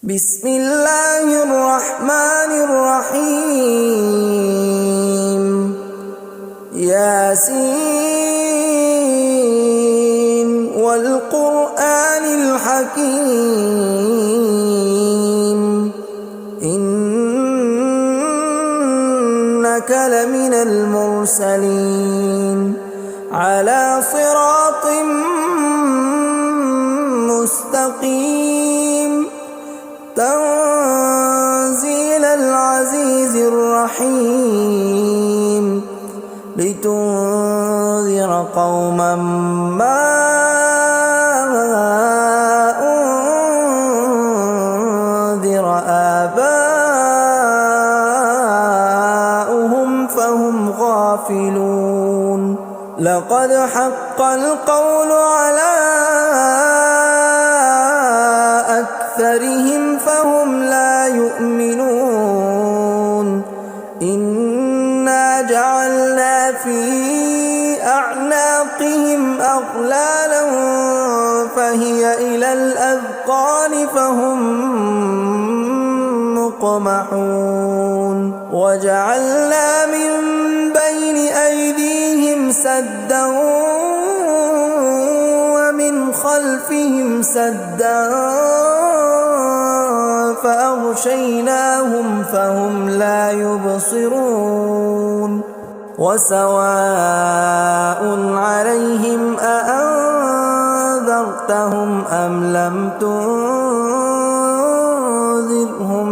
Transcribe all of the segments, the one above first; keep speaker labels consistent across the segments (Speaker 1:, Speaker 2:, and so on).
Speaker 1: بسم الله الرحمن الرحيم ياسين والقرآن الحكيم إنك لمن المرسلين على صراط مستقيم تنزيل العزيز الرحيم لتنذر قوما ما أنذر آباؤهم فهم غافلون لقد حق القول على أكثرهم فهم لا يؤمنون إنا جعلنا في أعناقهم أغلالا فهي إلى الأذقان فهم مقمحون وجعلنا من بين أيديهم سدا ومن خلفهم سدا فأغشيناهم فهم لا يبصرون وسواء عليهم أأنذرتهم أم لم تنذرهم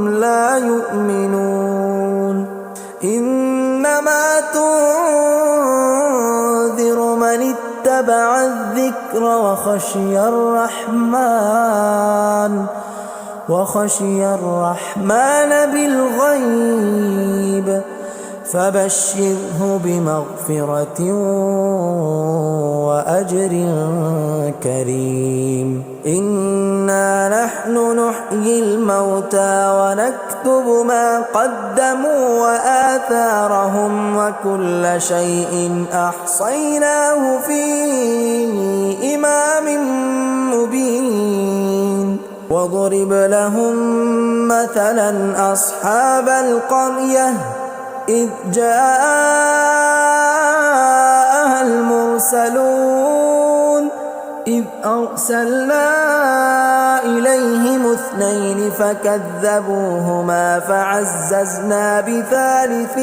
Speaker 1: لا يؤمنون إنما تنذر من اتبع الذكر وخشي الرحمن بالغيب فبشره بمغفرة وأجر كريم إنا نحن نحيي الموتى ونكتب ما قدموا وآثارهم وكل شيء أحصيناه في إمام مبين واضرب لهم مثلا أصحاب القرية إذ جاءها المرسلون إذ أرسلنا إليهم اثنين فكذبوهما فعززنا بثالث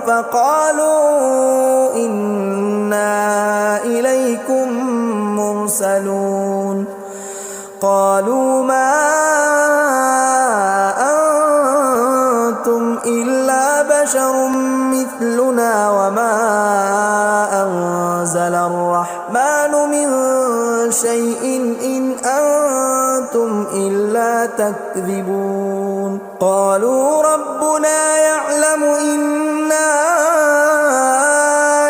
Speaker 1: فقالوا إنا إليكم مرسلون قالوا ما أنتم إلا بشر مثلنا وما أنزل الرحمن من شيء إن أنتم إلا تكذبون قالوا ربنا يعلم إنا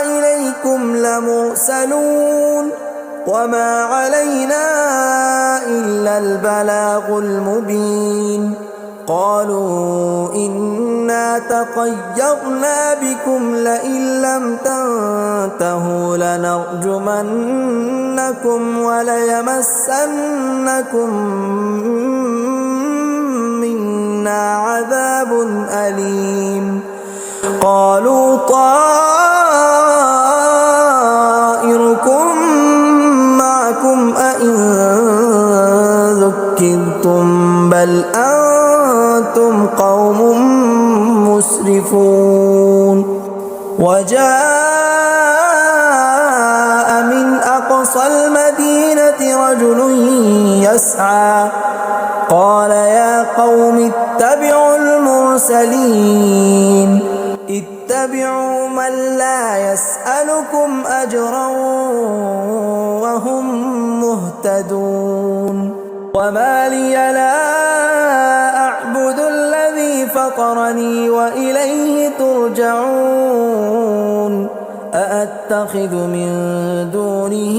Speaker 1: إليكم لمرسلون وما علينا إلا البلاغ المبين قالوا إنا تطيرنا بكم لئن لم تنتهوا لنرجمنكم وليمسنكم منا عذاب أليم قالوا طائركم معكم أئن ذكرتم بل أنتم قوم مسرفون وجاء من أقصى المدينة رجل يسعى قال يا قوم اتبعوا المرسلين اتبعوا من لا يسألكم أجرا وهم مهتدون وما لي لا أعبد الذي فطرني وإليه ترجعون أأتخذ من دونه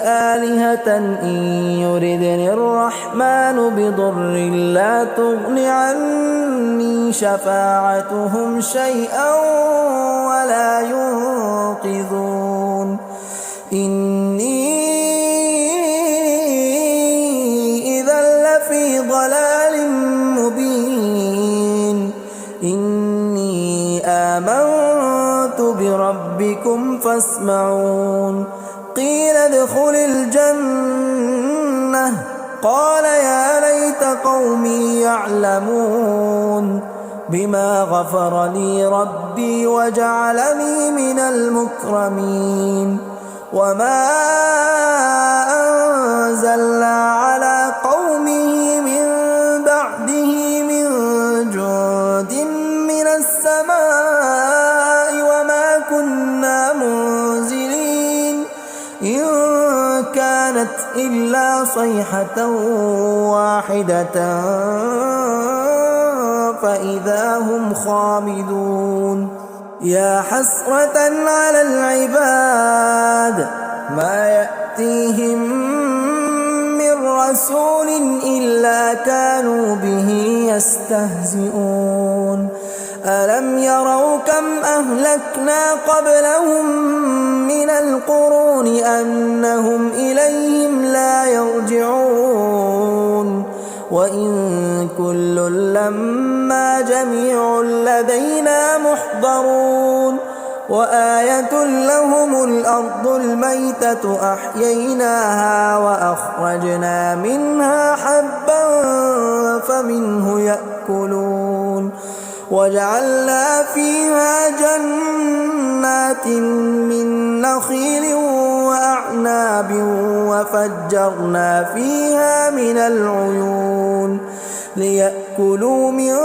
Speaker 1: آلهة إن يردني الرحمن بضر لا تغن عني شفاعتهم شيئا ولا ينقذون إني ضلال مبين إني آمنت بربكم فاسمعون قيل ادخل الجنة قال يا ليت قومي يعلمون بما غفر لي ربي وجعلني من المكرمين وما أنزلنا على قومه من بعده من جند من السماء وما كنا منزلين إن كانت إلا صيحة واحدة فإذا هم خامدون يا حسرة على العباد ما يأتيهم من رسول إلا كانوا به يستهزئون ألم يروا كم أهلكنا قبلهم من القرون أنهم إليهم لا يرجعون وإن كل لما جميع لدينا محضرون وآية لهم الأرض الميتة أحييناها وأخرجنا منها حبا فمنه يأكلون وجعلنا فيها جنات من نخيل وأعناب وفجرنا فيها من العيون ليأكلوا من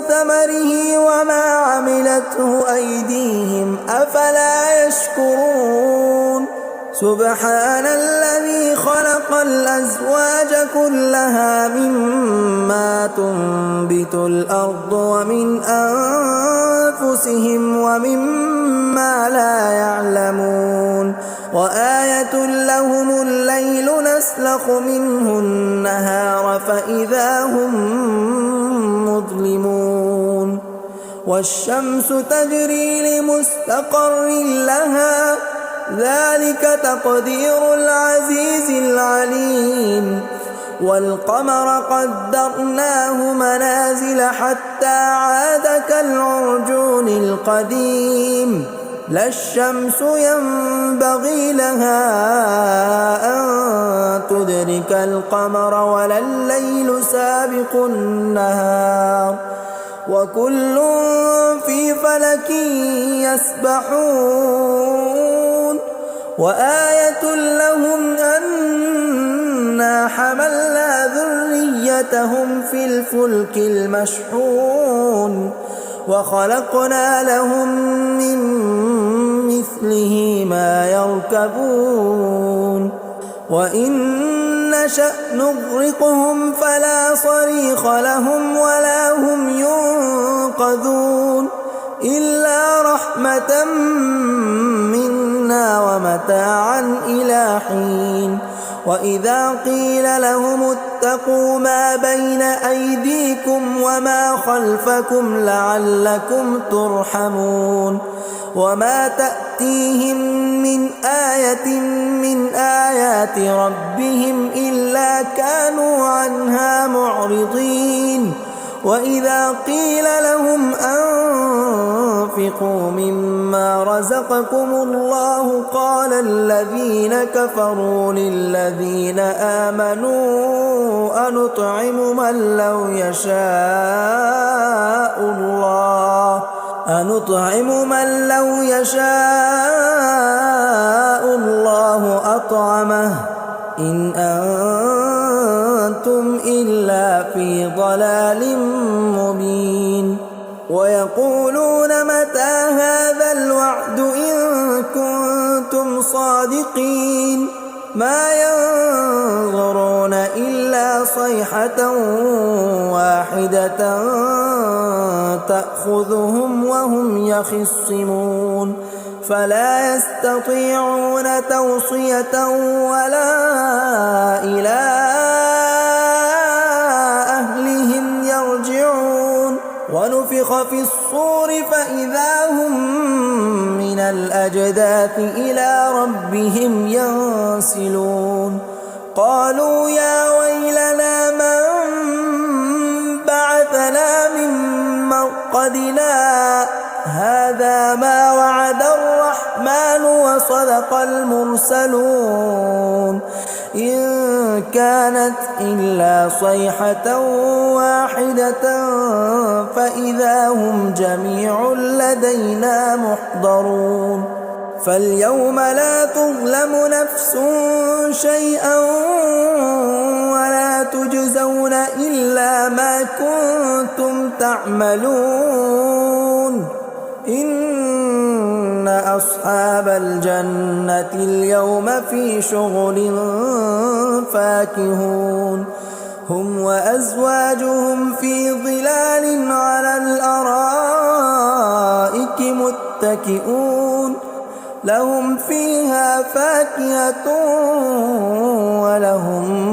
Speaker 1: ثمره وما عملته أيديهم أفلا يشكرون سبحان الذي خلق الأزواج كلها مما تنبت الأرض ومن أنفسهم ومما لا يعلمون وآية لهم الليل نسلخ منه النهار فإذا هم مظلمون والشمس تجري لمستقر لها ذلك تقدير العزيز العليم والقمر قدرناه منازل حتى عاد كالعرجون القديم لا الشمس ينبغي لها أن تدرك القمر ولا الليل سابق النهار وكل في فلك يسبحون وآية لهم أنا حملنا ذريتهم في الفلك المشحون وخلقنا لهم من مثله ما يركبون وإن نشأ نغرقهم فلا صريخ لهم ولا هم ينقذون إلا رحمة منا ومتاعا إلى حين وإذا قيل لهم اتقوا ما بين أيديكم وما خلفكم لعلكم ترحمون وما تأتيهم من آية من آيات ربهم إلا كانوا عنها معرضين وإذا قيل لهم أنفقوا مما رزقكم الله قال الذين كفروا للذين آمنوا أنطعم من لو يشاء الله أطعمه إن أنتم إلا في ضلال مبين ويقولون متى هذا الوعد إن كنتم صادقين ما ينظرون إلا صيحة واحدة تأخذهم وهم يخصمون فلا يستطيعون توصية ولا إلى أهلهم يرجعون ونفخ في الصور فإذا هم من الأجداث إلى ربهم ينسلون قالوا يا ويلنا من عبادنا هذا ما وعد الرحمن وصدق المرسلون إن كانت إلا صيحة واحدة فإذا هم جميع لدينا محضرون فاليوم لا تظلم نفس شيئا ولا تجزون إلا ما كنتم تعملون إن أصحاب الجنة اليوم في شغل فاكهون هم وأزواجهم في ظلال على الأرائك متكئون لهم فيها فاكهة ولهم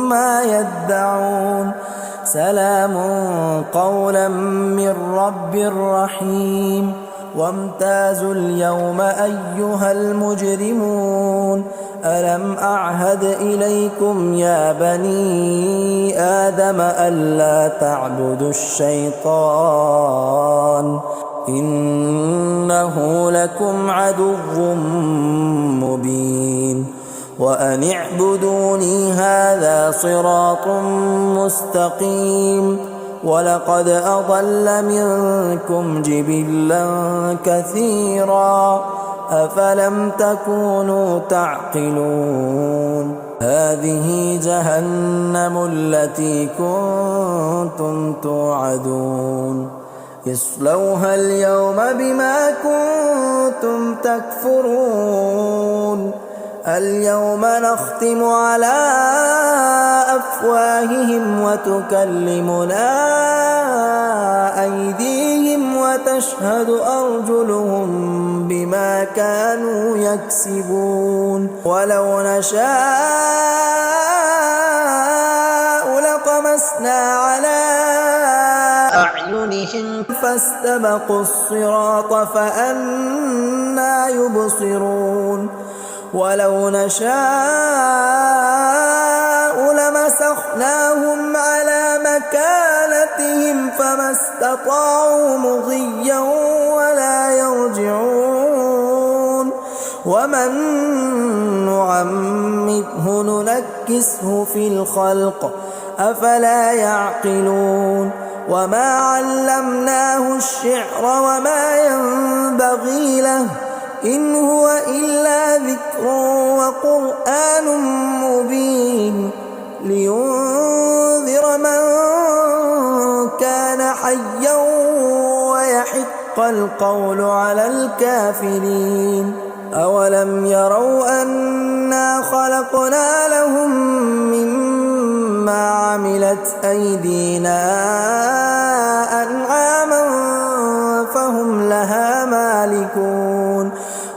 Speaker 1: ما يدعون سلام قولا من رب رحيم وامتازوا اليوم أيها المجرمون ألم أعهد إليكم يا بني آدم ألا تعبدوا الشيطان إنه لكم عدو مبين وأن اعبدوني هذا صراط مستقيم ولقد أضل منكم جبلا كثيرا أفلم تكونوا تعقلون هذه جهنم التي كنتم توعدون اصلوها اليوم بما كنتم تكفرون اليوم نختم على أفواههم وتكلمنا أيديهم وتشهد أرجلهم بما كانوا يكسبون ولو نشاء لطمسنا على أعينهم فاستبقوا الصراط فأنى يبصرون ولو نشاء لمسخناهم على مكانتهم فما استطاعوا مضيا ولا يرجعون ومن نعمره ننكسه في الخلق أفلا يعقلون وما علمناه الشعر وما ينبغي له إن هو إلا ذكر وقرآن مبين لينذر من كان حيا ويحق القول على الكافرين أولم يروا أنا خلقنا لهم مما عملت أيدينا أنعاما فهم لها مالكون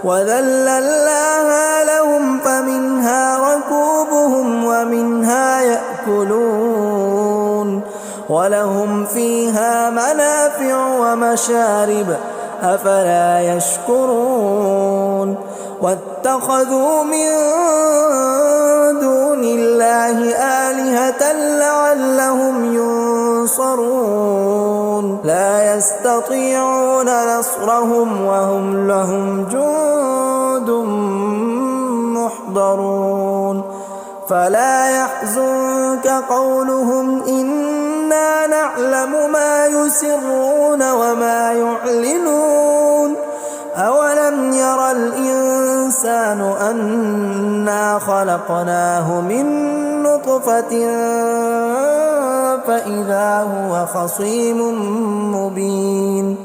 Speaker 1: وذللناها لهم فمنها ركوبهم ومنها يأكلون ولهم فيها منافع ومشارب أفلا يشكرون واتخذوا من دون الله آلهة لعلهم ينصرون لا يستطيعون نصرهم وهم لهم جند محضرون فلا يحزنك قولهم إنا نعلم ما يسرون وما يعلنون أولم ير الإنسان أنا خلقناه من نطفة فإذا هو خصيم مبين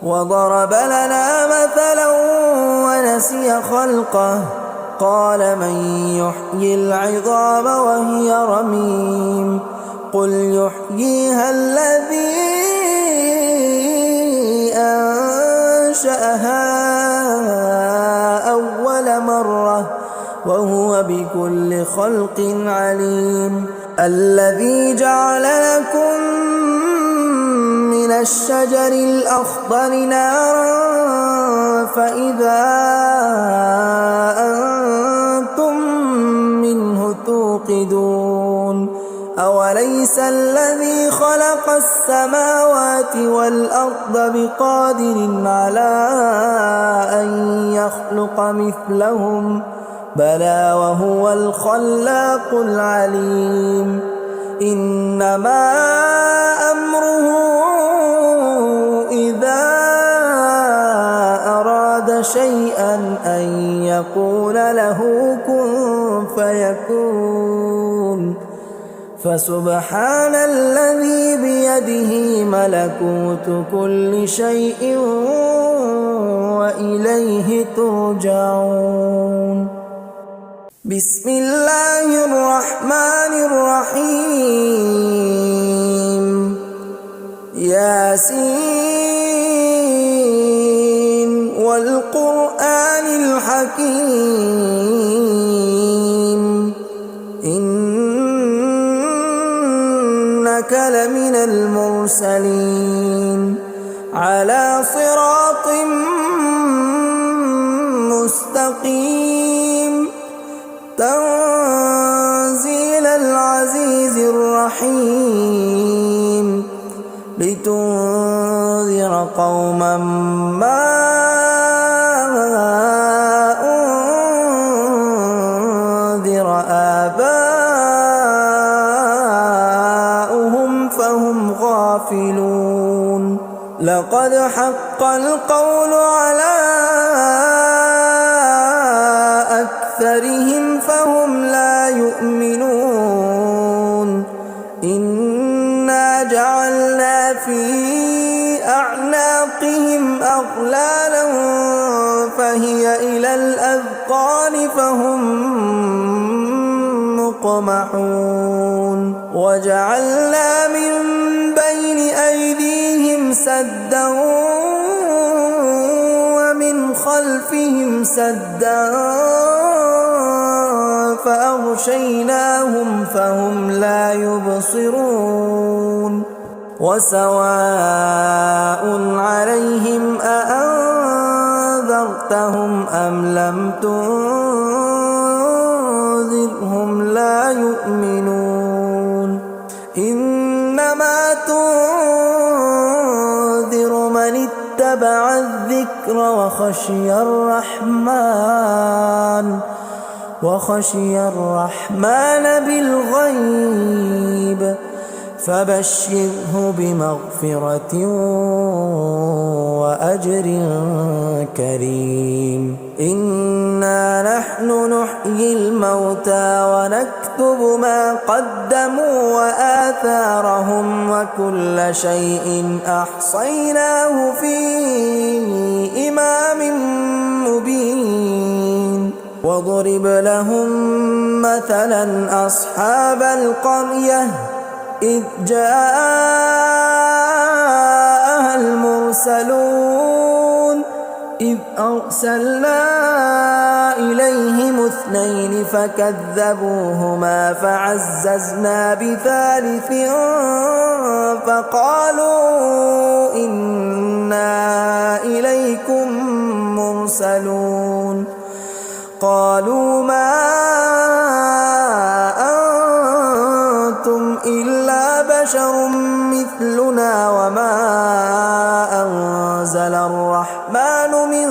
Speaker 1: وضرب لنا مثلا ونسي خلقه قال من يحيي العظام وهي رميم قل يحييها الذي أنشأها أول مرة وهو بكل خلق عليم الذي جعل لكم من الشجر الأخضر نارا فإذا أنتم منه توقدون أوليس الذي خلق السماوات والأرض بقادر على أن يخلق مثلهم بلى وهو الخلاق العليم إنما أمره إذا أراد شيئا أن يقول له كن فيكون فسبحان الذي بيده ملكوت كل شيء وإليه ترجعون بسم الله الرحمن الرحيم ياسين والقرآن الحكيم إنك لمن المرسلين على صراط مستقيم تنزيل العزيز الرحيم لتنذر قوما ما أنذر آباؤهم فهم غافلون لقد حق القول على أكثرهم فهم لا يؤمنون إنا جعلنا في أعناقهم أغلالا فهي إلى الأذقان فهم مقمحون وجعلنا من بين أيديهم سدا ومن خلفهم سدا فأغشيناهم فهم لا يبصرون وسواء عليهم أأنذرتهم أم لم تنذرهم لا يؤمنون إنما تنذر من اتبع الذكر وخشي الرحمن بالغيب فبشره بمغفرة وأجر كريم إنا نحن نحيي الموتى ونكتب ما قدموا وآثارهم وكل شيء أحصيناه في إمام مبين واضرب لهم مثلا أصحاب القرية إذ جاءها المرسلون إذ أرسلنا إليهم 2 فكذبوهما فعززنا بثالث فقالوا إنا إليكم مرسلون قالوا ما أنتم إلا بشر مثلنا وما أنزل الرحمن من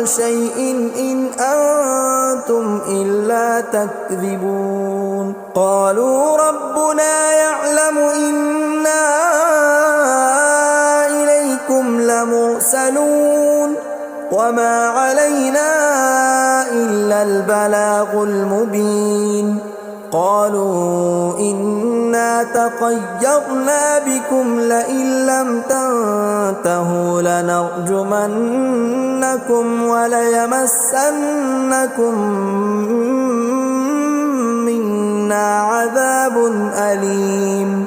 Speaker 1: شيء إن أنتم إلا تكذبون قالوا ربنا يعلم إنا إليكم لمرسلون وما علينا إلا البلاغ المبين قالوا إنا تطيرنا بكم لئن لم تنتهوا لنرجمنكم وليمسنكم منا عذاب أليم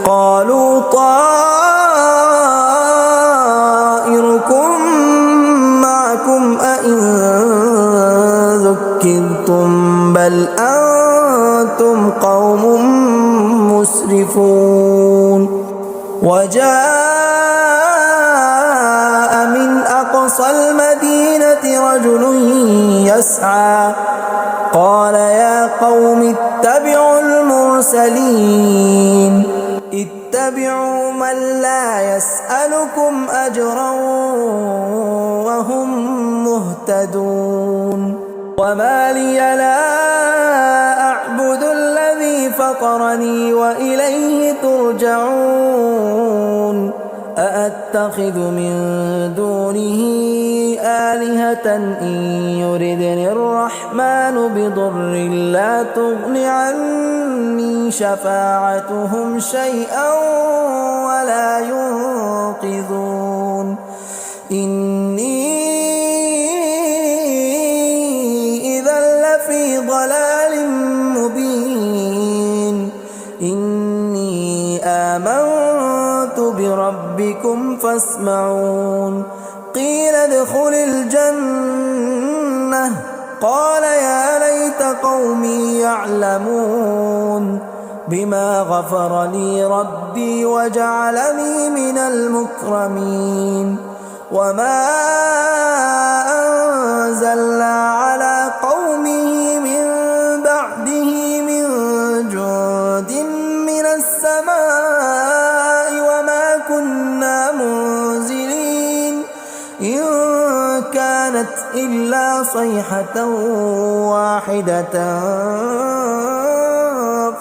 Speaker 1: قالوا طائركم معكم أئن ذكرتم بل أنتم قوم مسرفون وجاء من أقصى المدينة رجل يسعى قال يا قوم اتبعوا المرسلين اتبعوا من لا يسألكم أجرا وهم مهتدون وما لي لا أعبد الذي فطرني وإليه ترجعون أأتخذ من دونه آلهة إن يردني الرحمن بضر لا تغن عني شفاعتهم شيئا ولا ينقذون إني إذا لفي ضلال مبين إني آمنت بربكم فاسمعون قيل ادخل الجنة قال يا ليت قومي يعلمون بما غفر لي ربي وجعلني من المكرمين وما أنزلنا على قومه من بعده من جند من السماء وما كنا منزلين إن كانت إلا صيحة واحدة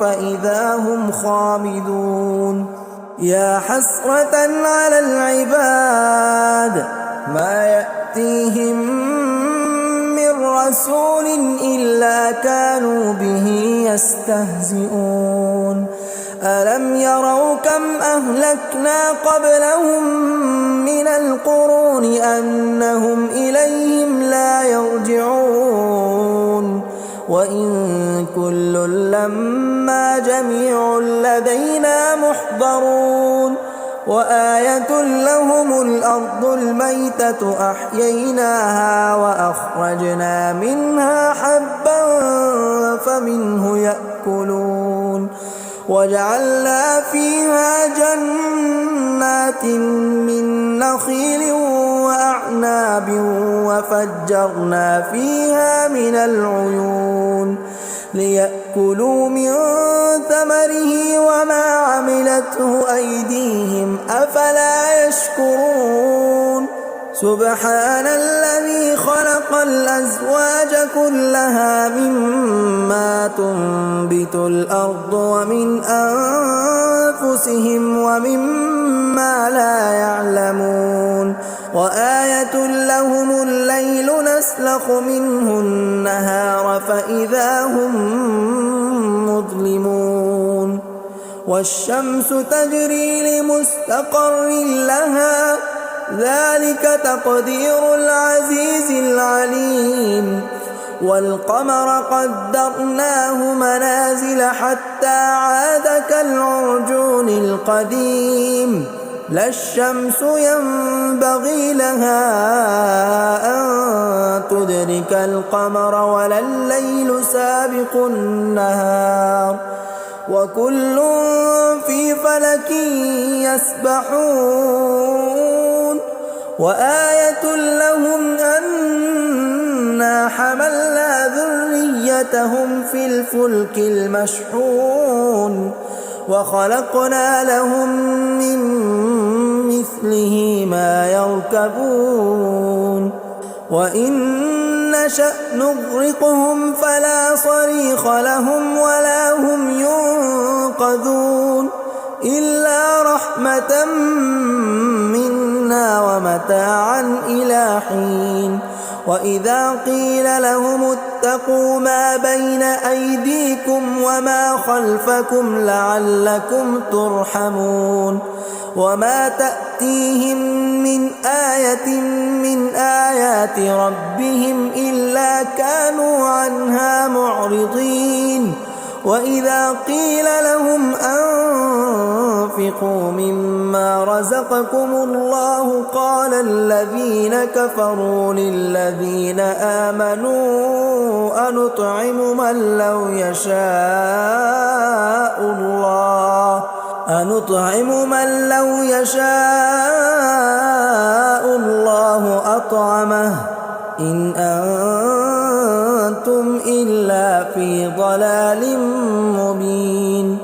Speaker 1: فإذا هم خامدون يا حسرة على العباد ما يأتيهم من رسول إلا كانوا به يستهزئون ألم يروا كم أهلكنا قبلهم من القرون أنهم إليهم لا يرجعون وإن كل لما جميع لدينا محضرون وآية لهم الأرض الميتة أحييناها وأخرجنا منها حبا فمنه يأكلون وجعلنا فيها جنات من نخيل وأعناب وفجرنا فيها من العيون ليأكلوا من ثمره وما عملته أيديهم أفلا يشكرون سبحان الذي خلق الأزواج كلها مما تنبت الأرض ومن أنفسهم ومما لا يعلمون وآية لهم الليل نسلخ منه النهار فإذا هم مظلمون والشمس تجري لمستقر لها ذلك تقدير العزيز العليم والقمر قدرناه منازل حتى عاد كالعرجون القديم لا الشمس ينبغي لها أن تدرك القمر ولا الليل سابق النهار وكل في فلك يسبحون وآية لهم أنا حملنا ذريتهم في الفلك المشحون وخلقنا لهم من مثله ما يركبون وإن نشأ نغرقهم فلا صريخ لهم ولا هم ينقذون إلا رحمة منا ومتاعا إلى حين وإذا قيل لهم اتقوا ما بين أيديكم وما خلفكم لعلكم ترحمون وما تأتيهم من آية من آيات ربهم إلا كانوا عنها معرضين وإذا قيل لهم أنفقوا مما رزقكم الله قال الذين كفروا للذين آمنوا أنطعم من لو يشاء الله أطعمه إن أنتم إلا في ضلال مبين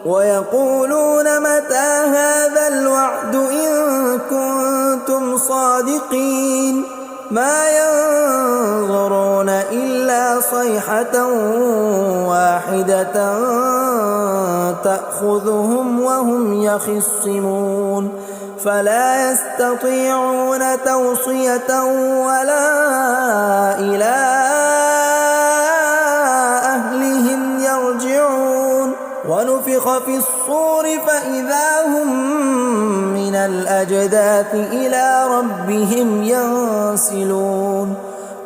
Speaker 1: ويقولون متى كنتم صادقين ما ينظرون إلا صيحة واحدة تأخذهم وهم يخصمون فلا يستطيعون توصية ولا إلى أهلهم يرجعون ونفخ في الصور فإذا هم من الأجداث إلى ربهم ينسلون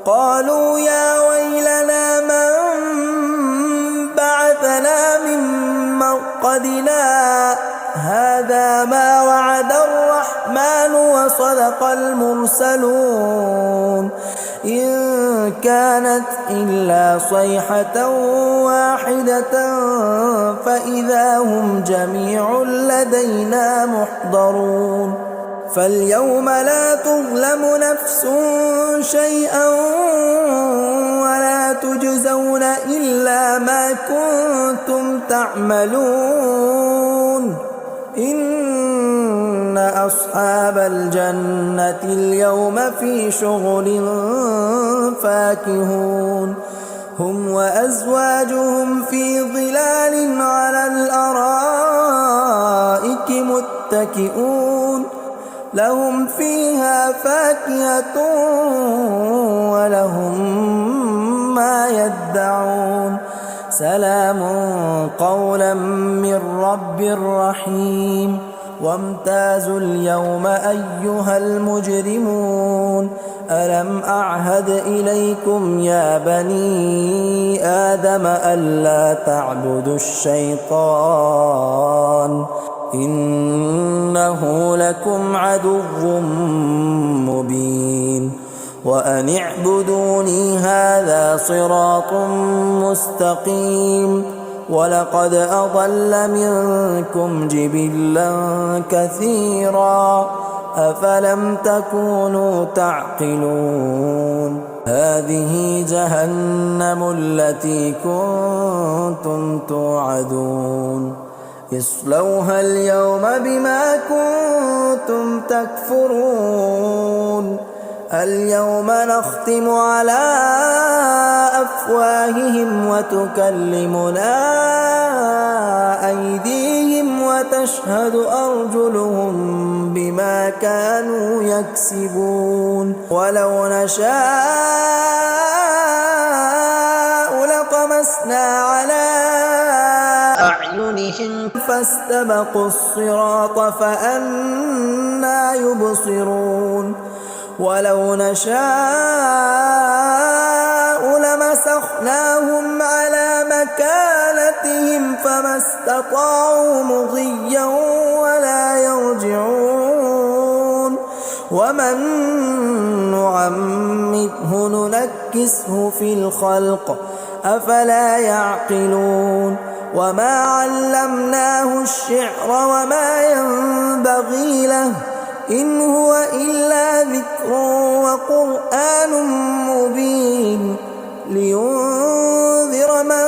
Speaker 1: قالوا يا ويلنا من بعثنا من مرقدنا هذا ما وعد الرحمن وصدق المرسلون إن كانت إلا صيحة واحدة فإذا هم جميع لدينا محضرون فاليوم لا تظلم نفس شيئا ولا تجزون إلا ما كنتم تعملون إن أصحاب الجنة اليوم في شغل فاكهون هم وأزواجهم في ظلال على الأرائك متكئون لهم فيها فاكهة ولهم ما يدعون سلام قولا من رب رحيم وامتازوا اليوم أيها المجرمون ألم أعهد إليكم يا بني آدم ألا تعبدوا الشيطان إنه لكم عدو مبين وأن اعبدوني هذا صراط مستقيم ولقد أضل منكم جبلا كثيرا أفلم تكونوا تعقلون هذه جهنم التي كنتم توعدون اصلوها اليوم بما كنتم تكفرون اليوم نختم على أفواههم وتكلمنا أيديهم وتشهد أرجلهم بما كانوا يكسبون ولو نشاء لطمسنا على أعينهم فاستبقوا الصراط فأنى يبصرون ولو نشاء لمسخناهم على مكانتهم فما استطاعوا مضيا ولا يرجعون ومن نعمره ننكسه في الخلق أفلا يعقلون وما علمناه الشعر وما ينبغي له إن هو إلا ذكر وقرآن مبين لينذر من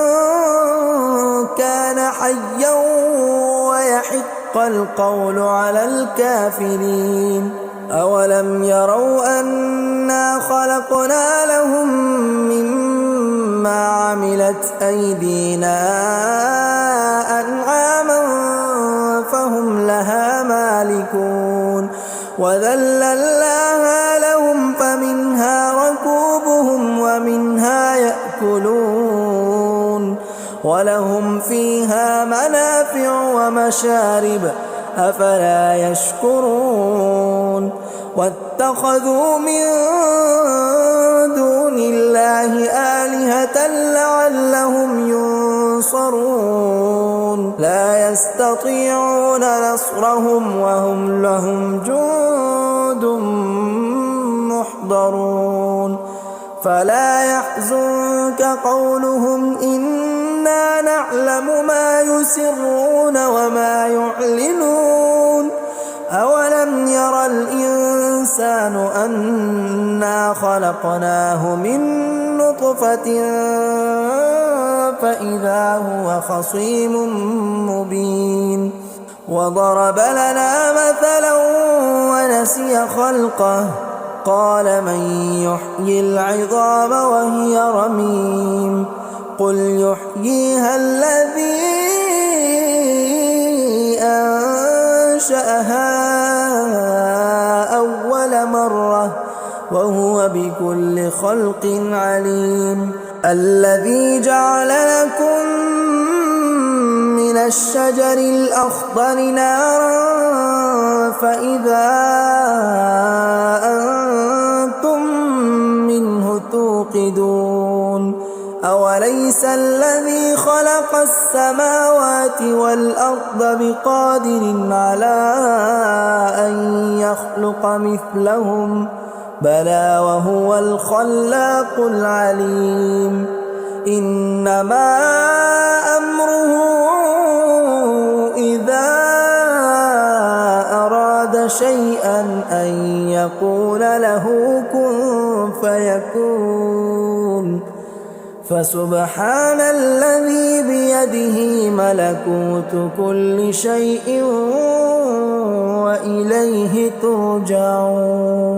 Speaker 1: كان حيا ويحق القول على الكافرين أولم يروا أنا خلقنا لهم مما عملت أيدينا أنعاما فهم لها مالكون وذللناها لهم فمنها ركوبهم ومنها يأكلون ولهم فيها منافع ومشارب أفلا يشكرون واتخذوا من دون الله آلهة لعلهم ينصرون لا يستطيعون نصرهم وهم لهم جند محضرون فلا يحزنك قولهم إنا نعلم ما يسرون وما يعلنون أولم ير الإنسان أنا خلقناه من نطفة فإذا هو خصيم مبين وضرب لنا مثلا ونسي خلقه قال من يحيي العظام وهي رميم قل يحييها الذي أنشأها أول مرة وهو بكل خلق عليم الذي جعل لكم من الشجر الأخضر نارا فإذا أنتم منه توقدون أوليس الذي خلق السماوات والأرض بقادر على أن يخلق مثلهم بلى وهو الخلاق العليم إنما أمره إذا أراد شيئا أن يقول له كن فيكون فسبحان الذي بيده ملكوت كل شيء وإليه ترجعون